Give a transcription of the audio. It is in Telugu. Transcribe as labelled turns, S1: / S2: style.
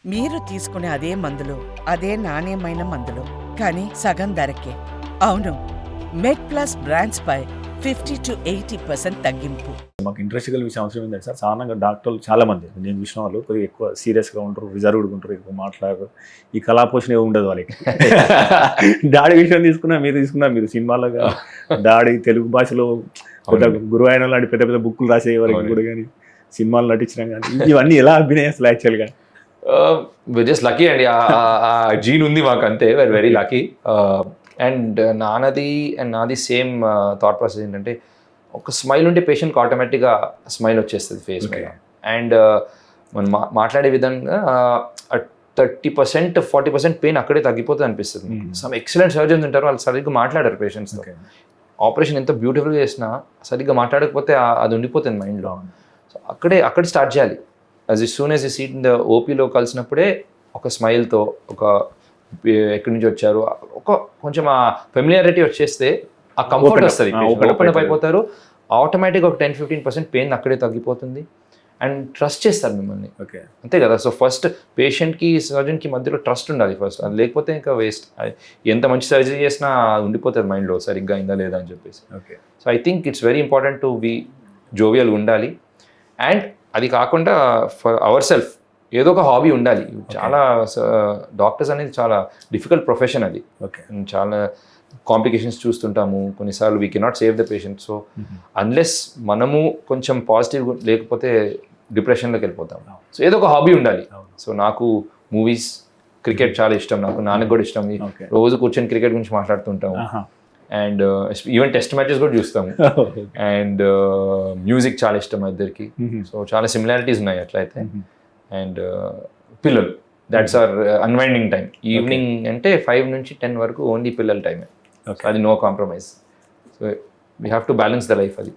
S1: మీరు తీసుకునే అదే మందులు, అదే నాణ్యమైన మందులు, కానీ సగం ధరకే. అవును, మెడ్‌ప్లస్ బ్రాండ్స్ పై 50-80% తగ్గింపు.
S2: మాకు ఇంట్రెస్ట్ కలిగే అవసరం ఏంటంటే సార్, సాధారణంగా డాక్టర్లు చాలా మంది నేను చూసిన వాళ్ళు కొద్దిగా ఎక్కువ సీరియస్గా ఉంటారు, రిజర్వ్డ్గా ఉంటారు, ఎక్కువ మాట్లాడరు. ఈ కళాపోషణ ఏమి ఉండదు వాళ్ళకి. డాడీ విషయం తీసుకున్నా మీరు సినిమాలో డాడీ తెలుగు భాషలో పెద్ద గురువు అయిన లాంటి పెద్ద పెద్ద బుక్కులు రాసే వరకు కూడా కానీ సినిమాలు నటించడం కానీ ఇవన్నీ ఎలా అభినయం అసలు యాక్చువల్గా?
S3: జస్ట్ లక్కీ అండి, ఆ జీన్ ఉంది మాకు, అంతే. Very very lucky. అండ్ నాది సేమ్ థాట్ ప్రాసెస్ ఏంటంటే, ఒక స్మైల్ ఉంటే పేషెంట్కి ఆటోమేటిక్గా స్మైల్ వచ్చేస్తుంది ఫేస్ మీద. అండ్ మనం మాట్లాడే విధంగా 30%-40% పెయిన్ అక్కడే తగ్గిపోతుంది అనిపిస్తుంది. సమ్ ఎక్సలెంట్ సర్జన్స్ ఉంటారు, వాళ్ళు సరిగ్గా మాట్లాడారు పేషెంట్స్తో. ఆపరేషన్ ఎంత బ్యూటిఫుల్గా చేసినా సరిగ్గా మాట్లాడకపోతే అది ఉండిపోతుంది మైండ్లో. సో అక్కడ స్టార్ట్ చేయాలి. As soon as you sit in the ఓపీలో కలిసినప్పుడే ఒక స్మైల్తో, ఒక ఎక్కడి నుంచి వచ్చారు, ఒక కొంచెం ఆ ఫెమిలియారిటీ వచ్చేస్తే ఆ కంఫర్ట్ వస్తుంది, ఓపెన్ అప్ అయిపోతారు. ఆటోమేటిక్గా ఒక 10-15% పెయిన్ అక్కడే తగ్గిపోతుంది. అండ్ ట్రస్ట్ చేస్తారు మిమ్మల్ని, అంతే కదా. సో ఫస్ట్ పేషెంట్కి సర్జన్కి మధ్యలో ట్రస్ట్ ఉండాలి ఫస్ట్, అది లేకపోతే ఇంకా వేస్ట్. ఎంత మంచి సర్జరీ చేసినా ఉండిపోతుంది మైండ్లో, సరిగ్గా అయిందా లేదా అని చెప్పేసి. So I think it's very important to be జోవియల్గా ఉండాలి. అండ్ అది కాకుండా ఫర్ అవర్ సెల్ఫ్ ఏదో ఒక హాబీ ఉండాలి. చాలా డాక్టర్స్ అనేది చాలా డిఫికల్ట్ ప్రొఫెషన్ అది. చాలా కాంప్లికేషన్స్ చూస్తుంటాము కొన్నిసార్లు. We cannot save the patient. So unless మనము కొంచెం పాజిటివ్ లేకపోతే డిప్రెషన్లోకి వెళ్ళిపోతాం. సో ఏదో ఒక హాబీ ఉండాలి. సో నాకు మూవీస్, క్రికెట్ చాలా ఇష్టం, నాకు నాన్నకు కూడా ఇష్టం. రోజు కూర్చొని క్రికెట్ గురించి మాట్లాడుతుంటాము. అండ్ ఈవెన్ టెస్ట్ మ్యాచెస్ కూడా చూస్తాము. అండ్ మ్యూజిక్ చాలా ఇష్టం మా ఇద్దరికి. సో చాలా సిమిలారిటీస్ ఉన్నాయి అట్లయితే. అండ్ పిల్లలు, that's our unwinding time. Evening అంటే 5 నుంచి 10 వరకు ఓన్లీ పిల్లల టైమే. అది no compromise. So we have to balance the life. అది